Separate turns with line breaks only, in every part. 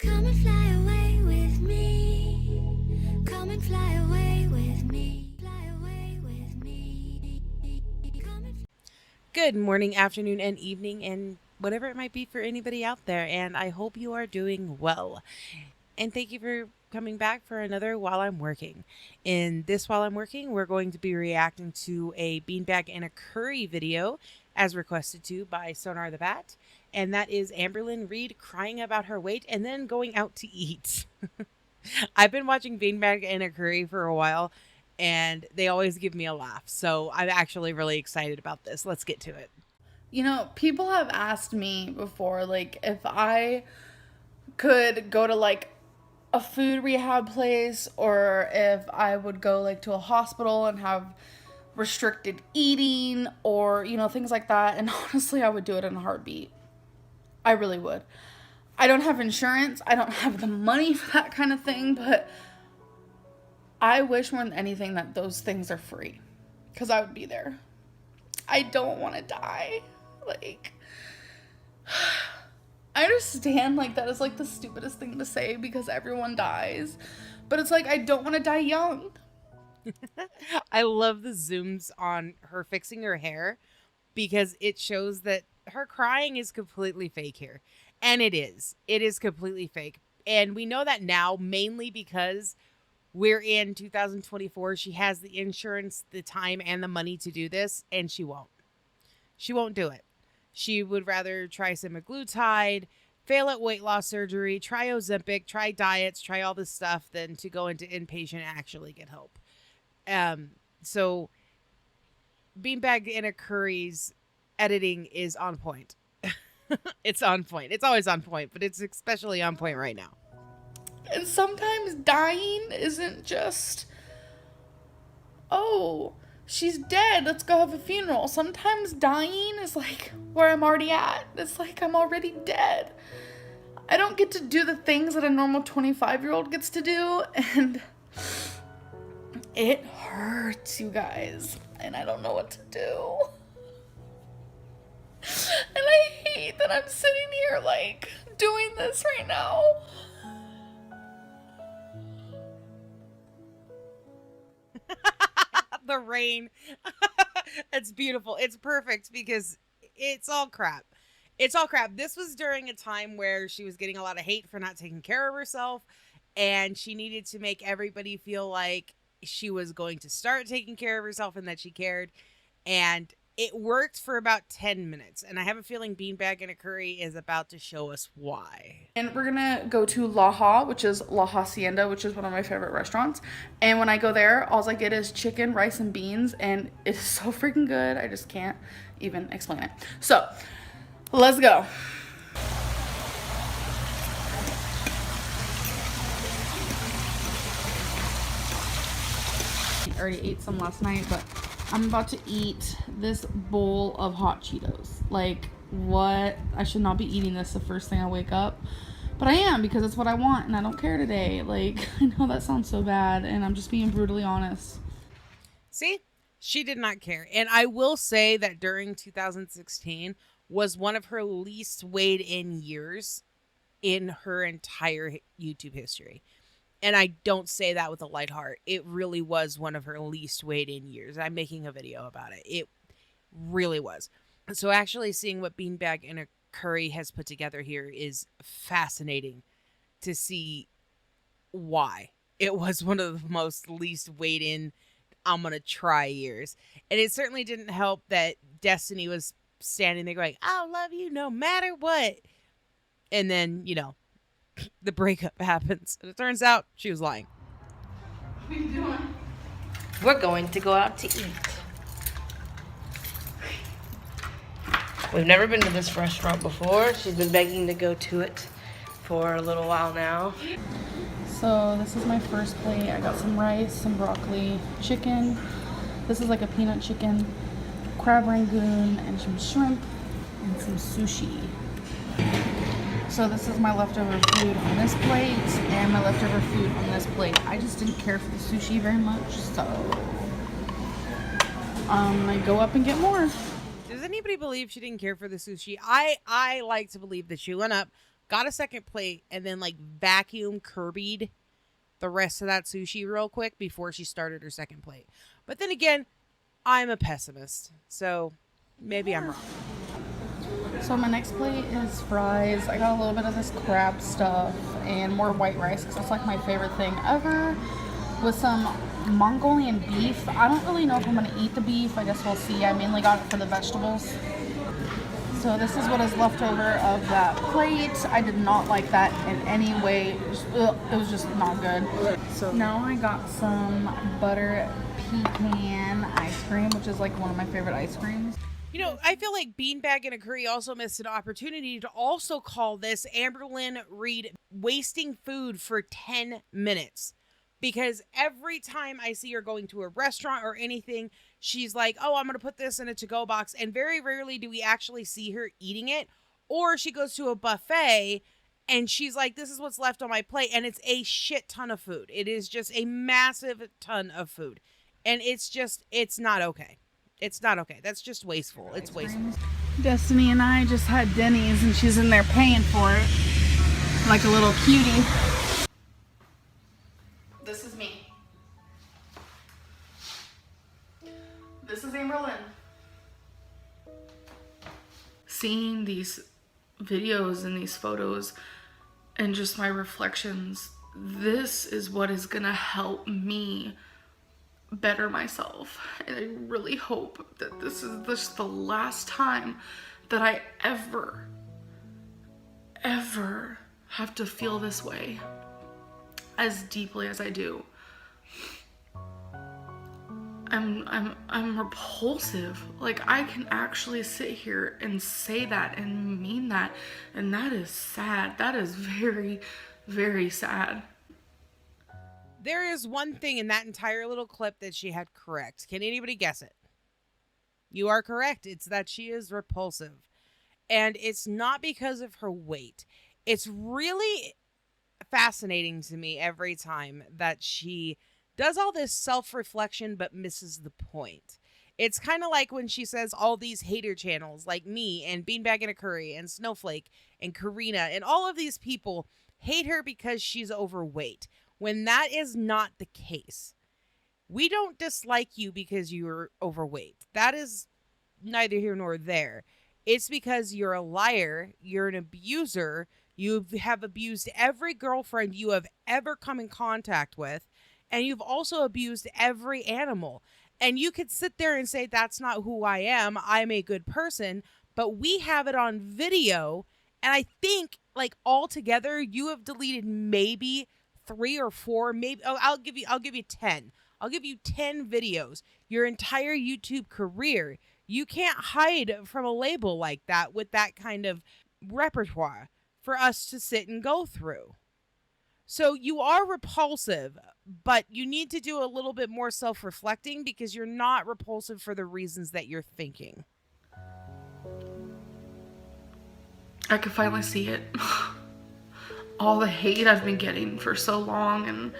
Come and fly away with me. Come and fly away with me. Fly away with me. Come and
Good morning, afternoon, and evening, and whatever it might be for anybody out there. And I hope you are doing well. And thank you for coming back for another While I'm Working. In this While I'm Working, we're going to be reacting to a beanbag and a curry video as requested to by Sonar the Bat. And that is Amberlynn Reed crying about her weight and then going out to eat. I've been watching Beanbag and a Curry for a while, and they always give me a laugh. So I'm actually really excited about this. Let's get to it.
You know, people have asked me before, like, if I could go to, like, a food rehab place or if I would go, like, to a hospital and have restricted eating or, you know, things like that. And honestly, I would do it in a heartbeat. I really would. I don't have insurance. I don't have the money for that kind of thing, but I wish more than anything that those things are free because I would be there. I don't want to die. Like, I understand, like, that is, like, the stupidest thing to say because everyone dies. But it's like, I don't want to die young.
I love the zooms on her fixing her hair because it shows that her crying is completely fake here. And it is. It is completely fake. And we know that now mainly because we're in 2024. She has the insurance, the time, and the money to do this, and she won't. She won't do it. She would rather try semaglutide, fail at weight loss surgery, try Ozempic, try diets, try all this stuff than to go into inpatient and actually get help. So Beanbag and a Curry's editing is on point. It's on point. It's always on point, but it's especially on point right now.
And sometimes dying isn't just, oh, she's dead, let's go have a funeral. Sometimes dying is like where I'm already at. It's like I'm already dead. I don't get to do the things that a normal 25-year-old gets to do, and it hurts, you guys, and I don't know what to do. And I hate that I'm sitting here, like, doing this right now.
The rain. It's beautiful. It's perfect because it's all crap. It's all crap. This was during a time where she was getting a lot of hate for not taking care of herself, and she needed to make everybody feel like she was going to start taking care of herself and that she cared. And it worked for about 10 minutes. And I have a feeling Beanbag and a Curry is about to show us why.
And we're gonna go to La, which is La Hacienda, which is one of my favorite restaurants. And when I go there, all I get is chicken, rice, and beans. And it is so freaking good. I just can't even explain it. So, let's go. I already ate some last night, but I'm about to eat this bowl of hot Cheetos. Like, what? I should not be eating this the first thing I wake up. But I am, because it's what I want, and I don't care today. Like, I know that sounds so bad, and I'm just being brutally honest.
See? She did not care. And I will say that during 2016 was one of her least weighed in years in her entire YouTube history. And I don't say that with a light heart. It really was one of her least weighed in years. I'm making a video about it. It really was. So actually seeing what Beanbag and a Curry has put together here is fascinating to see why it was one of the most least weighed in I'm going to try years. And it certainly didn't help that Destiny was standing there going, I'll love you no matter what. And then, you know, the breakup happens. And it turns out she was lying.
What are you doing?
We're going to go out to eat. We've never been to this restaurant before. She's been begging to go to it for a little while now.
So this is my first plate. I got some rice, some broccoli, chicken. This is like a peanut chicken, crab rangoon, and some shrimp, and some sushi. So this is my leftover food on this plate, and my leftover food on this plate. I just didn't care for the sushi very much, so I go up and get more.
Does anybody believe she didn't care for the sushi? I like to believe that she went up, got a second plate, and then like vacuum Kirby'd the rest of that sushi real quick before she started her second plate. But then again, I'm a pessimist, so maybe I'm wrong.
So my next plate is fries. I got a little bit of this crab stuff and more white rice because that's like my favorite thing ever. With some Mongolian beef. I don't really know if I'm gonna eat the beef. I guess we'll see. I mainly got it for the vegetables. So this is what is left over of that plate. I did not like that in any way. It was just not good. So now I got some butter pecan ice cream, which is like one of my favorite ice creams.
You know, I feel like Beanbag and a Curry also missed an opportunity to also call this Amberlynn Reed wasting food for 10 minutes. Because every time I see her going to a restaurant or anything, she's like, oh, I'm going to put this in a to-go box. And very rarely do we actually see her eating it. Or she goes to a buffet and she's like, this is what's left on my plate. And it's a shit ton of food. It is just a massive ton of food. And it's not okay. It's not okay. That's just wasteful. It's wasteful.
Destiny and I just had Denny's and she's in there paying for it. Like a little cutie. This is me. This is Amberlynn. Seeing these videos and these photos and just my reflections, this is what is gonna help me better myself. And I really hope that this is just the last time that I ever have to feel this way as deeply as I do. I'm repulsive. Like, I can actually sit here and say that and mean that, and that is sad. That is very, very sad.
There is one thing in that entire little clip that she had correct. Can anybody guess it? You are correct. It's that she is repulsive. And it's not because of her weight. It's really fascinating to me every time that she does all this self-reflection but misses the point. It's kind of like when she says all these hater channels like me and Beanbag and a Curry and Snowflake and Karina and all of these people hate her because she's overweight, when that is not the case. We don't dislike you because you're overweight. That is neither here nor there. It's because you're a liar, you're an abuser, you have abused every girlfriend you have ever come in contact with, and you've also abused every animal. And you could sit there and say, that's not who I am, I'm a good person, but we have it on video, and I think, like, altogether, you have deleted maybe 3 or 4, maybe, I'll give you 10. I'll give you 10 videos, your entire YouTube career. You can't hide from a label like that with that kind of repertoire for us to sit and go through. So you are repulsive, but you need to do a little bit more self-reflecting because you're not repulsive for the reasons that you're thinking.
I could finally see it. All the hate I've been getting for so long, and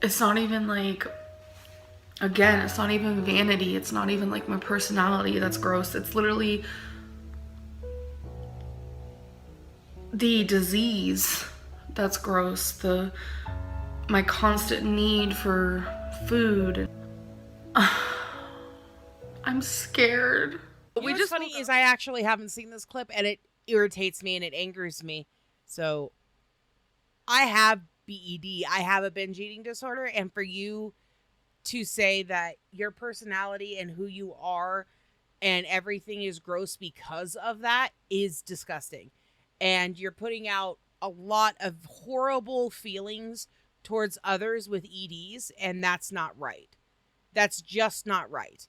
it's not even like, again, it's not even vanity. It's not even like my personality that's gross. It's literally the disease that's gross. My constant need for food. I'm scared.
What's funny is I actually haven't seen this clip, and it irritates me and it angers me. So I have BED. I have a binge eating disorder, and for you to say that your personality and who you are and everything is gross because of that is disgusting. And you're putting out a lot of horrible feelings towards others with EDs, and that's not right. That's just not right.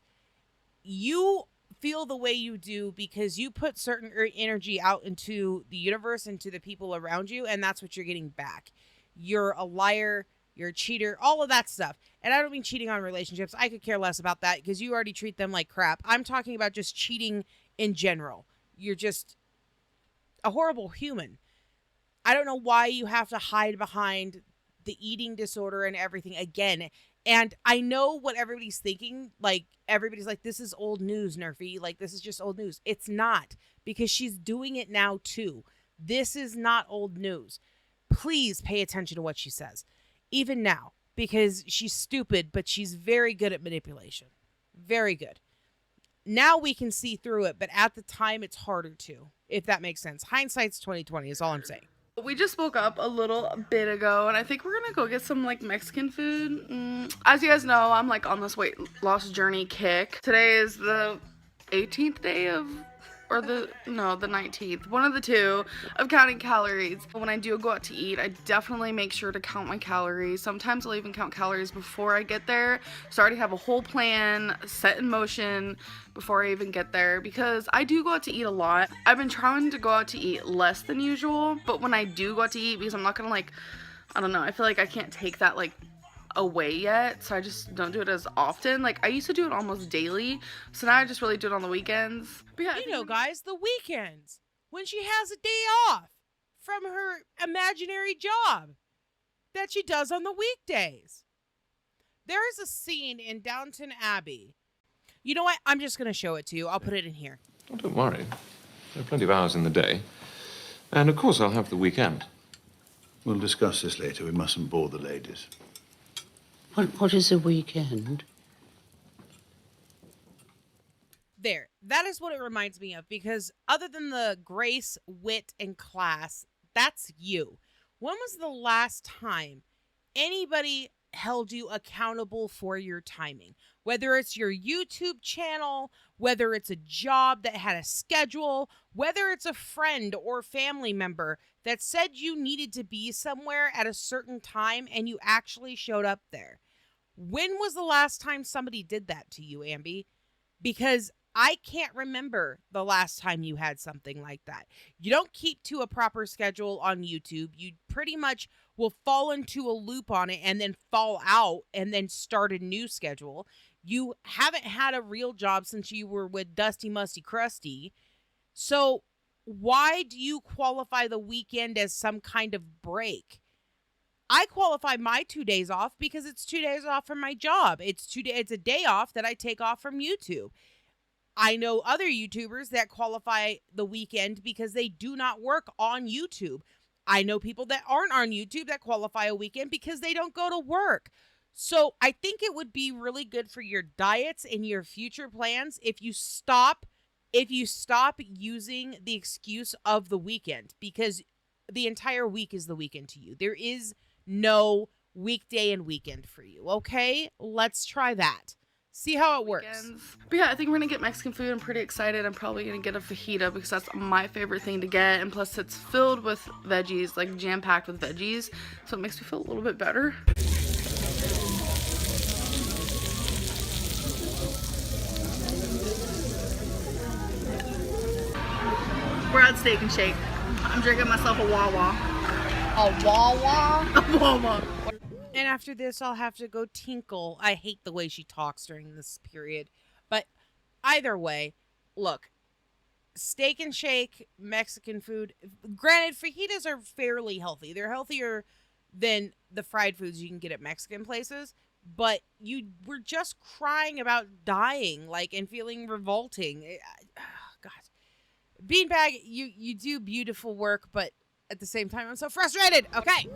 You feel the way you do because you put certain energy out into the universe and to the people around you, and that's what you're getting back. You're a liar, you're a cheater, all of that stuff. And I don't mean cheating on relationships. I could care less about that because you already treat them like crap. I'm talking about just cheating in general. You're just a horrible human. I don't know why you have to hide behind the eating disorder and everything again. And I know what everybody's thinking. Like, everybody's like, this is old news, Nerfy. Like, this is just old news. It's not, because she's doing it now too. This is not old news. Please pay attention to what she says, even now, because she's stupid, but she's very good at manipulation. Very good. Now we can see through it, but at the time it's harder to, if that makes sense. Hindsight's 2020 is all I'm saying.
We just woke up a little bit ago, and I think we're gonna go get some like Mexican food. As you guys know, I'm like on this weight loss journey kick. Today is the 18th day of, or the 19th, one of the two, of counting calories. When I do go out to eat, I definitely make sure to count my calories. Sometimes I'll even count calories before I get there, so I already have a whole plan set in motion before I even get there, because I do go out to eat a lot. I've been trying to go out to eat less than usual, but when I do go out to eat, because I'm not gonna like, I don't know, I feel like I can't take that like away yet, so I just don't do it as often. Like, I used to do it almost daily, so now I just really do it on the weekends. But yeah,
You know, guys, the weekends, when she has a day off from her imaginary job that she does on the weekdays. There is a scene in Downton Abbey. You know what? I'm just going to show it to you. I'll put it in here.
Oh, don't worry. There are plenty of hours in the day. And, of course, I'll have the weekend.
We'll discuss this later. We mustn't bore the ladies.
What is a weekend?
There. That is what it reminds me of, because other than the grace, wit, and class, that's you. When was the last time anybody held you accountable for your timing? Whether it's your YouTube channel, whether it's a job that had a schedule, whether it's a friend or family member that said you needed to be somewhere at a certain time and you actually showed up there. When was the last time somebody did that to you, Ambi? Because I can't remember the last time you had something like that. You don't keep to a proper schedule on YouTube. You pretty much will fall into a loop on it and then fall out and then start a new schedule. You haven't had a real job since you were with Dusty Musty Krusty. So why do you qualify the weekend as some kind of break? I qualify my 2 days off because it's 2 days off from my job. It's a day off that I take off from YouTube. I know other YouTubers that qualify the weekend because they do not work on YouTube. I know people that aren't on YouTube that qualify a weekend because they don't go to work. So I think it would be really good for your diets and your future plans if you stop using the excuse of the weekend, because the entire week is the weekend to you. There is no weekday and weekend for you. Okay, let's try that. See how it works.
But yeah, I think we're gonna get Mexican food. I'm pretty excited. I'm probably gonna get a fajita because that's my favorite thing to get, and plus it's filled with veggies, like jam-packed with veggies, so it makes me feel a little bit better. We're at Steak and Shake. I'm drinking myself a Wawa.
A Wawa?
A Wawa.
And after this, I'll have to go tinkle. I hate the way she talks during this period. But either way, look, Steak and Shake, Mexican food. Granted, fajitas are fairly healthy. They're healthier than the fried foods you can get at Mexican places. But you were just crying about dying, like, and feeling revolting. God. Beanbag, you do beautiful work, but at the same time, I'm so frustrated. Okay.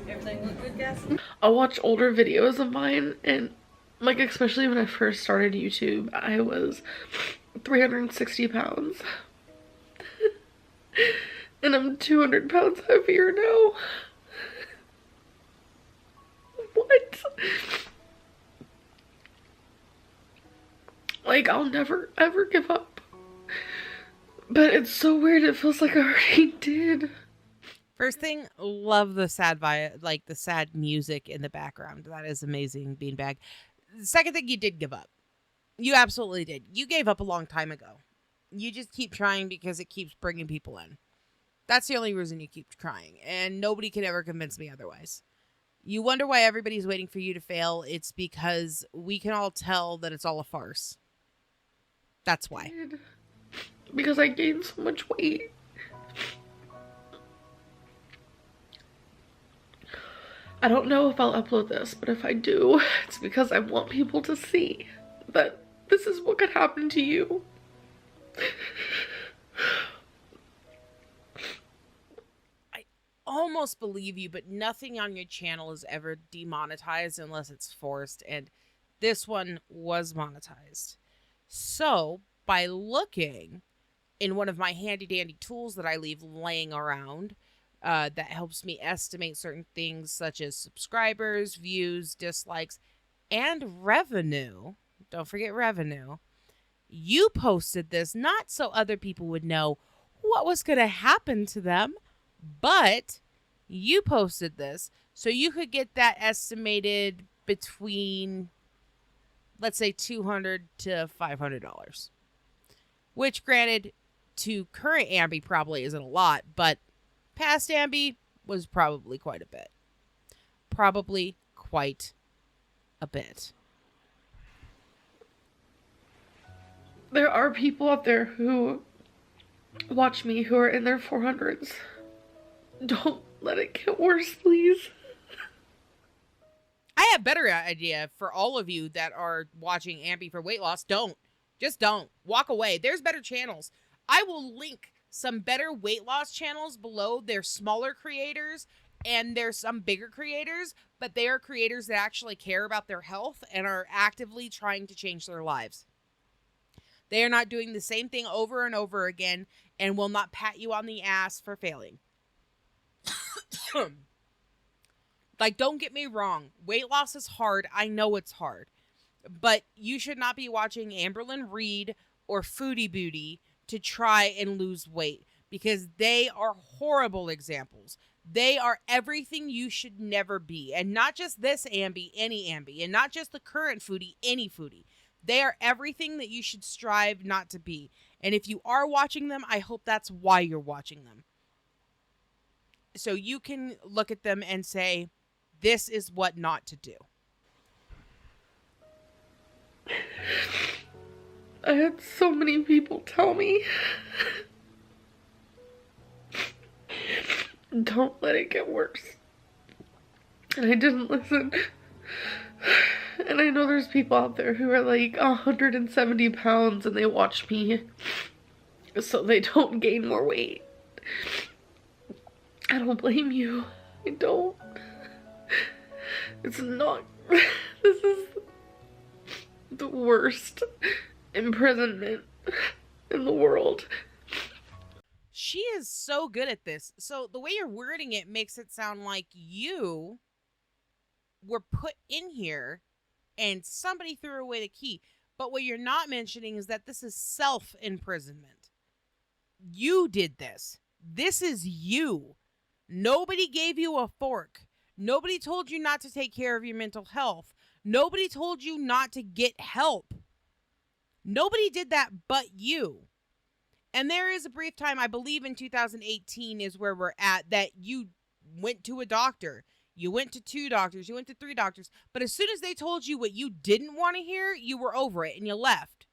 Everything look good, guys?
I'll watch older videos of mine, and like especially when I first started YouTube, I was 360 pounds. And I'm 200 pounds heavier now. What? Like, I'll never ever give up. But it's so weird, it feels like I already did.
First thing, love the sad the sad music in the background. That is amazing, Beanbag. Second thing, you did give up. You absolutely did. You gave up a long time ago. You just keep trying because it keeps bringing people in. That's the only reason you keep trying, and nobody can ever convince me otherwise. You wonder why everybody's waiting for you to fail. It's because we can all tell that it's all a farce. That's why.
Because I gained so much weight. I don't know if I'll upload this, but if I do, it's because I want people to see that this is what could happen to you.
I almost believe you, but nothing on your channel is ever demonetized unless it's forced, and this one was monetized. So, by looking in one of my handy dandy tools that I leave laying around, that helps me estimate certain things such as subscribers, views, dislikes, and revenue. Don't forget revenue. You posted this not so other people would know what was going to happen to them, but you posted this so you could get that estimated between, let's say, $200 to $500. Which, granted, to current Ambi probably isn't a lot, but past Ambi was probably quite a bit. Probably quite a bit.
There are people out there who watch me who are in their 400s. Don't let it get worse, please.
I have a better idea for all of you that are watching Ambi for weight loss. Don't. Just don't. Walk away. There's better channels. I will link some better weight loss channels below. They're smaller creators and there's some bigger creators, but they are creators that actually care about their health and are actively trying to change their lives. They are not doing the same thing over and over again and will not pat you on the ass for failing. Like, don't get me wrong. Weight loss is hard. I know it's hard. But you should not be watching Amberlyn Reed or Foodie Booty to try and lose weight, because they are horrible examples. They are everything you should never be. And not just this Ambi, any Ambi. And not just the current Foodie, any Foodie. They are everything that you should strive not to be. And if you are watching them, I hope that's why you're watching them. So you can look at them and say, this is what not to do.
I had so many people tell me, don't let it get worse. And I didn't listen. And I know there's people out there who are like 170 pounds and they watch me so they don't gain more weight. I don't blame you. I don't. It's not. This is the worst imprisonment in the world.
She is so good at this. So the way you're wording it makes it sound like you were put in here and somebody threw away the key. But what you're not mentioning is that this is self-imprisonment. You did this. This is you. Nobody gave you a fork. Nobody told you not to take care of your mental health. Nobody told you not to get help. Nobody did that but you. And there is a brief time, I believe in 2018 is where we're at, that you went to a doctor. You went to 2 doctors. You went to 3 doctors. But as soon as they told you what you didn't want to hear, you were over it and you left.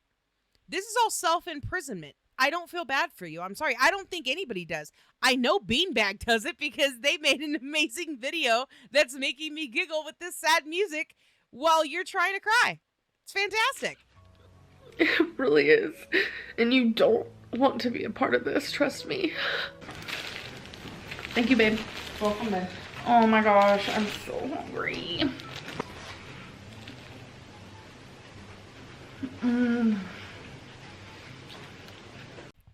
This is all self-imprisonment. I don't feel bad for you. I'm sorry. I don't think anybody does. I know Beanbag does it because they made an amazing video that's making me giggle with this sad music while you're trying to cry. It's fantastic.
It really is. And you don't want to be a part of this, trust me. Thank you, babe.
Welcome back.
Oh my gosh, I'm so hungry.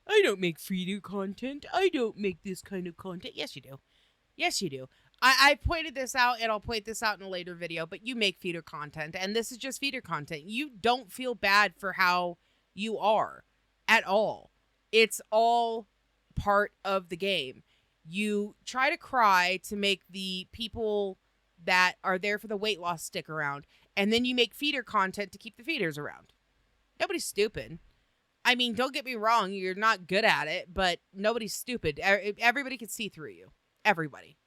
I don't make feeder content. I don't make this kind of content. Yes, you do. Yes, you do. I pointed this out, and I'll point this out in a later video, but you make feeder content, and this is just feeder content. You don't feel bad for how you are at all. It's all part of the game. You try to cry to make the people that are there for the weight loss stick around, and then you make feeder content to keep the feeders around. Nobody's stupid. I mean, don't get me wrong, you're not good at it, but nobody's stupid. Everybody can see through you. Everybody.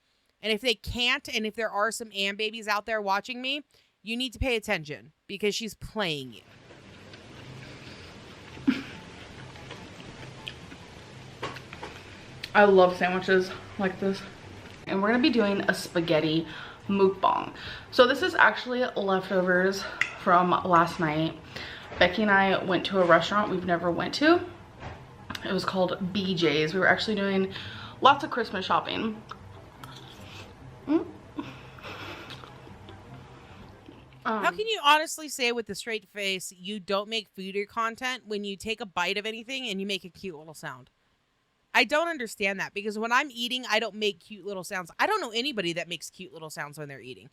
And if they can't, and if there are some Am babies out there watching me, you need to pay attention because she's playing you.
I love sandwiches like this. And we're gonna be doing a spaghetti mukbang. So this is actually leftovers from last night. Becky and I went to a restaurant we've never went to. It was called BJ's. We were actually doing lots of Christmas shopping.
How can you honestly say with a straight face you don't make foodie content when you take a bite of anything and you make a cute little sound? I don't understand that, because when I'm eating, I don't make cute little sounds. I don't know anybody that makes cute little sounds when they're eating.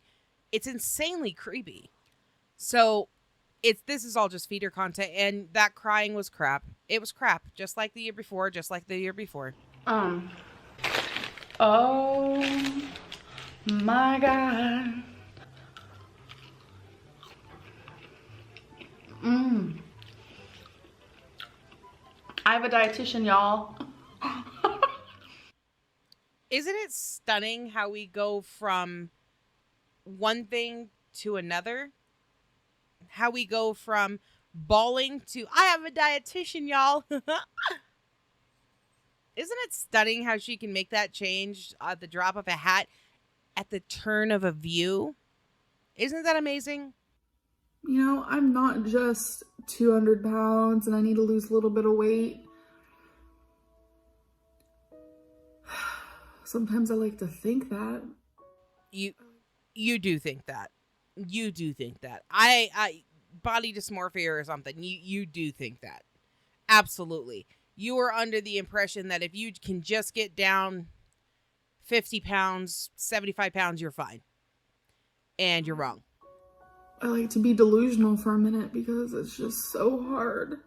It's insanely creepy. So this is all just feeder content, and that crying was crap. It was crap, just like the year before, just like the year before.
Oh my God. I have a dietitian, y'all.
Isn't it stunning how we go from one thing to another? How we go from bawling to, I have a dietitian, y'all. Isn't it stunning how she can make that change at the drop of a hat, at the turn of a view? Isn't that amazing?
You know, I'm not just 200 pounds and I need to lose a little bit of weight. Sometimes I like to think that.
You do think that. You do think that. I body dysmorphia or something. You do think that. Absolutely. You are under the impression that if you can just get down 50 pounds, 75 pounds, you're fine. And you're wrong.
I like to be delusional for a minute because it's just so hard.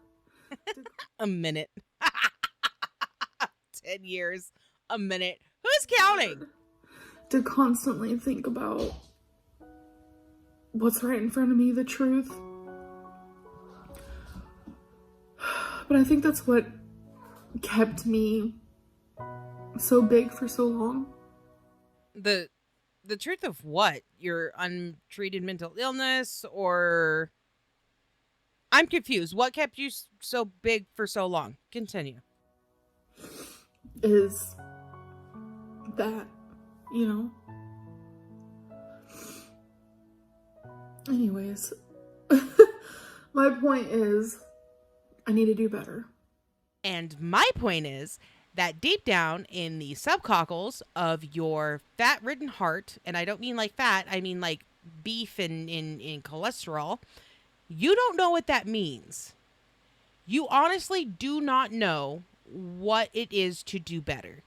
A minute. 10 years. A minute. Who's counting?
To constantly think about what's right in front of me, the truth. But I think that's what kept me so big for so long.
The truth of what? Your untreated mental illness, or... I'm confused. What kept you so big for so long? Continue.
Is that, you know? Anyways, my point is, I need to do better.
And my point is that deep down in the subcockles of your fat-ridden heart, and I don't mean like fat, I mean like beef and in cholesterol, you don't know what that means. You honestly do not know what it is to do better.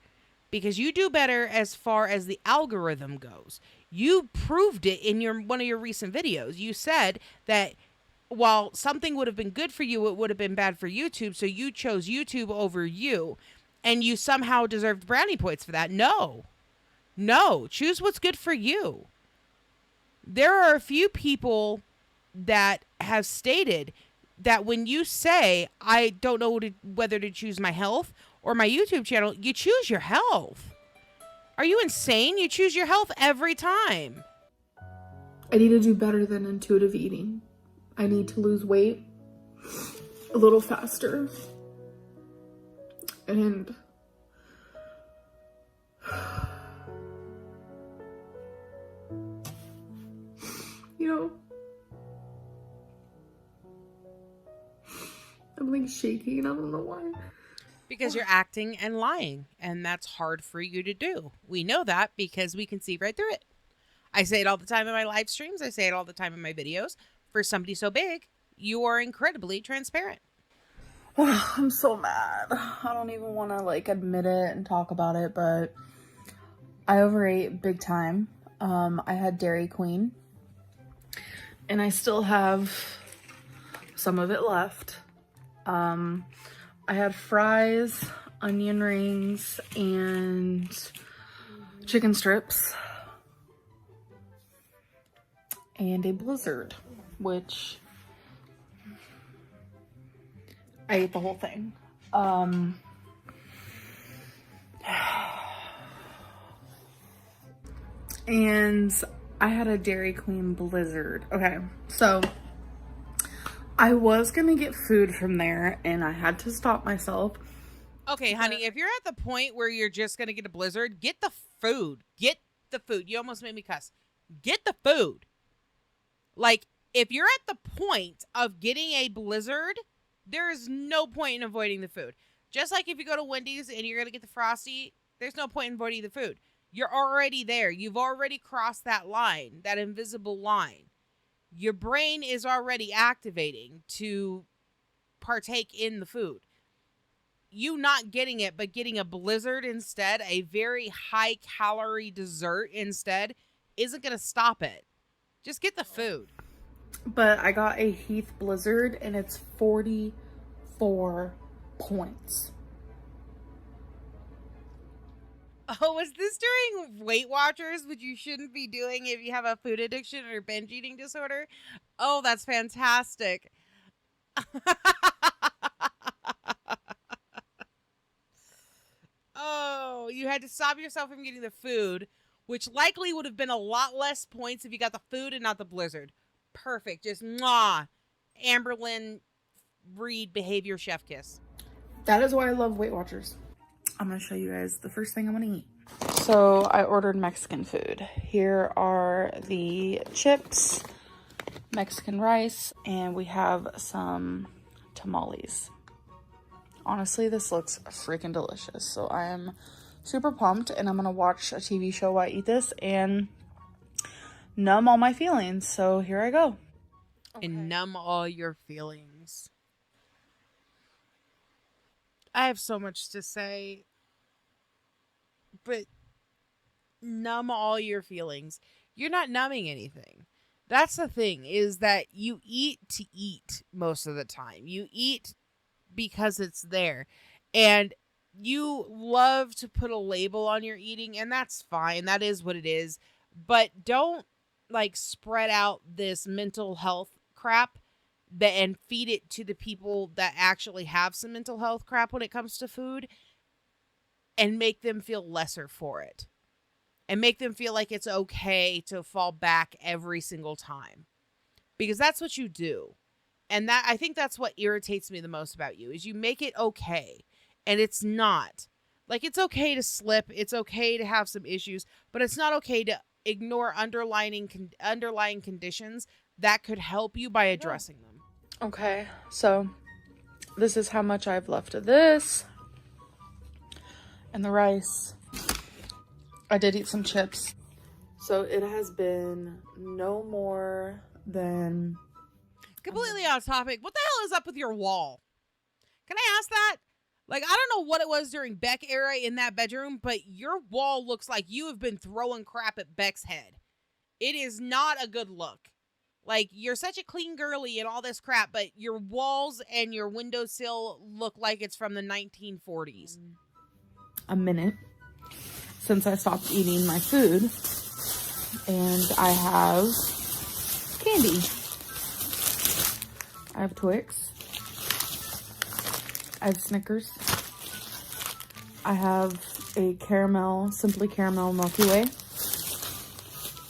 Because you do better as far as the algorithm goes. You proved it in one of your recent videos. You said that while something would have been good for you, it would have been bad for YouTube, so you chose YouTube over you. And you somehow deserved brownie points for that. No. Choose what's good for you. There are a few people that have stated that when you say, I don't know whether to choose my health or my YouTube channel, you choose your health. Are you insane? You choose your health every time.
I need to do better than intuitive eating. I need to lose weight a little faster. And you know, I'm like shaking. I don't know why.
Because you're acting and lying, and that's hard for you to do. We know that because we can see right through it. I say it all the time in my live streams. I say it all the time in my videos. For somebody so big, you are incredibly transparent.
I'm so mad. I don't even want to like admit it and talk about it, but I overate big time. I had Dairy Queen, and I still have some of it left. I had fries, onion rings, and chicken strips, and a Blizzard, which I ate the whole thing. And I had a Dairy Queen Blizzard. Okay, so I was gonna get food from there and I had to stop myself.
Okay, honey, if you're at the point where you're just going to get a Blizzard, get the food. Get the food. You almost made me cuss. get the food. Like, if you're at the point of getting a blizzard, there is no point in avoiding the food. Just like if you go to Wendy's and you're going to get the Frosty, there's no point in avoiding the food. You're already there. You've already crossed that line, that invisible line. Your brain is already activating to partake in the food. You not getting it, but getting a blizzard instead, a very high calorie dessert instead, isn't going to stop it. Just get the food.
But I got a Heath Blizzard and it's 44 points.
Oh, was this during Weight Watchers, which you shouldn't be doing if you have a food addiction or binge eating disorder? Oh, that's fantastic. Oh, you had to stop yourself from getting the food, which likely would have been a lot less points if you got the food and not the blizzard. Perfect. Just mwah. Amberlynn Reed behavior chef kiss.
That is why I love Weight Watchers. I'm gonna show you guys the first thing I'm gonna eat. So I ordered Mexican food. Here are the chips, Mexican rice, and we have some tamales. Honestly, this looks freaking delicious. So I am super pumped, and I'm gonna watch a TV show while I eat this and numb all my feelings. So here I go.
And numb all your feelings. I have so much to say, but numb all your feelings. You're not numbing anything. That's the thing, is that you eat to eat most of the time. You eat because it's there. And you love to put a label on your eating, and that's fine. That is what it is. But don't like spread out this mental health crap and feed it to the people that actually have some mental health crap when it comes to food, and make them feel lesser for it, and make them feel like it's okay to fall back every single time, because that's what you do. And that, I think that's what irritates me the most about you, is you make it okay, and it's not. Like, it's okay to slip, it's okay to have some issues, but it's not okay to ignore underlying conditions that could help you by addressing them.
Okay, so this is how much I've left of this. And the rice. I did eat some chips. So it has been no more than...
Completely off topic. What the hell is up with your wall? Can I ask that? Like, I don't know what it was during Beck era in that bedroom, but your wall looks like you have been throwing crap at Beck's head. It is not a good look. Like, you're such a clean girly and all this crap, but your walls and your windowsill look like it's from the 1940s.
A minute since I stopped eating my food, and I have candy. I have Twix. I have Snickers. I have a caramel, Simply Caramel Milky Way,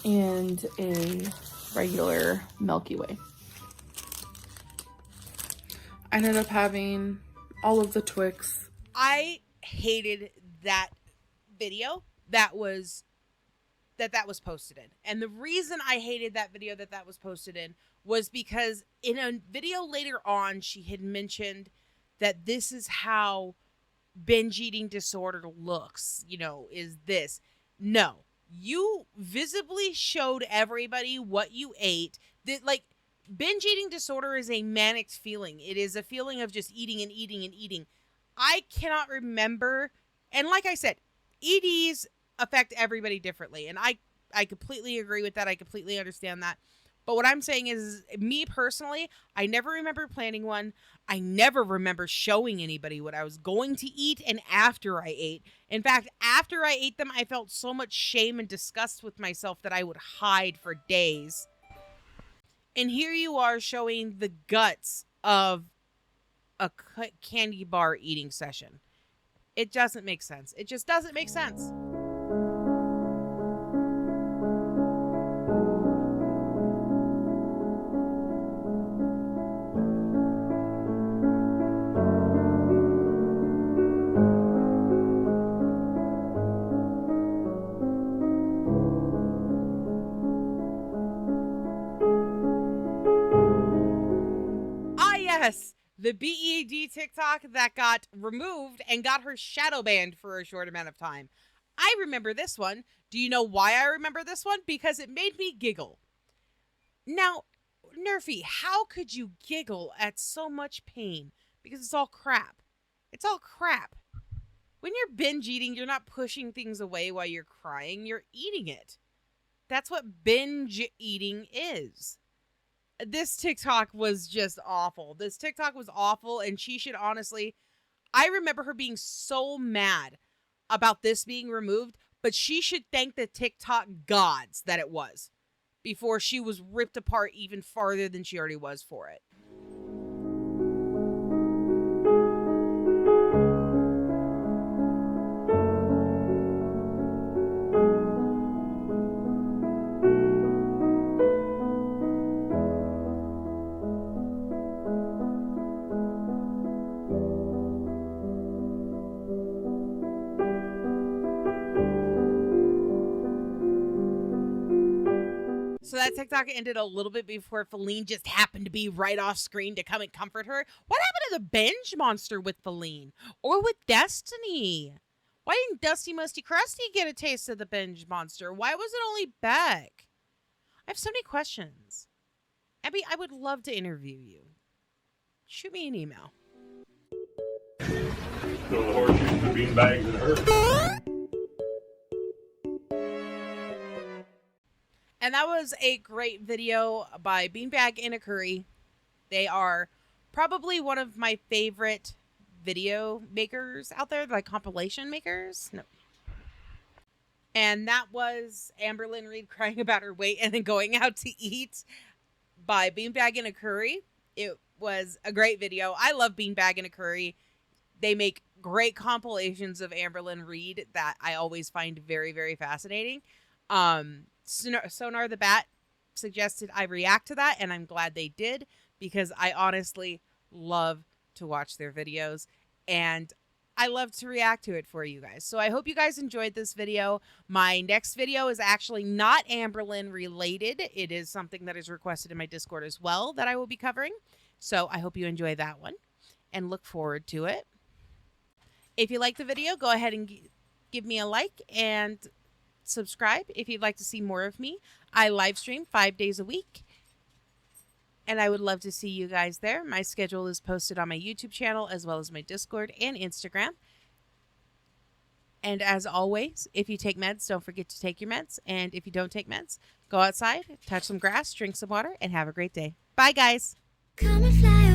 and a regular Milky Way. I ended up having all of the Twix.
I hated that video that was posted in. And the reason I hated that video that was posted in was because in a video later on, she had mentioned that this is how binge eating disorder looks, is this. No, you visibly showed everybody what you ate. That, like, binge eating disorder is a manic feeling. It is a feeling of just eating and eating and eating. I cannot remember. And like I said, EDs affect everybody differently. And I completely agree with that. I completely understand that. But what I'm saying is, me personally, I never remember planning one. I never remember showing anybody what I was going to eat and after I ate. In fact, after I ate them, I felt so much shame and disgust with myself that I would hide for days. And here you are showing the guts of a candy bar eating session. It doesn't make sense. It just doesn't make sense. Yes, the BED TikTok that got removed and got her shadow banned for a short amount of time. I remember this one. Do you know why I remember this one? Because it made me giggle. Now, Nerfy, how could you giggle at so much pain? Because it's all crap. It's all crap. When you're binge eating, you're not pushing things away while you're crying. You're eating it. That's what binge eating is. This TikTok was just awful. This TikTok was awful, and she should honestly... I remember her being so mad about this being removed, but she should thank the TikTok gods that it was before she was ripped apart even farther than she already was for it. So that TikTok ended a little bit before Feline just happened to be right off screen to come and comfort her. What happened to the binge monster with Feline? Or with Destiny? Why didn't Dusty Musty Krusty get a taste of the binge monster? Why was it only Beck? I have so many questions. Abby, I would love to interview you. Shoot me an email.
Go the horse using the beanbags and her.
And that was a great video by Beanbag and a Curry. They are probably one of my favorite video makers out there, like compilation makers. No. And that was Amberlynn Reed crying about her weight and then going out to eat by Beanbag and a Curry. It was a great video. I love Beanbag and a Curry. They make great compilations of Amberlynn Reed that I always find very, very fascinating. Sonar the Bat suggested I react to that, and I'm glad they did because I honestly love to watch their videos and I love to react to it for you guys. So I hope you guys enjoyed this video. My next video is actually not Amberlynn related. It is something that is requested in my Discord as well that I will be covering. So I hope you enjoy that one and look forward to it. If you like the video, go ahead and give me a like and subscribe if you'd like to see more of me. I live stream 5 days a week, and I would love to see you guys there. My schedule is posted on my YouTube channel as well as my Discord and Instagram. And as always, if you take meds, don't forget to take your meds. And if you don't take meds, go outside, touch some grass, drink some water, and have a great day. Bye, guys.
Come and fly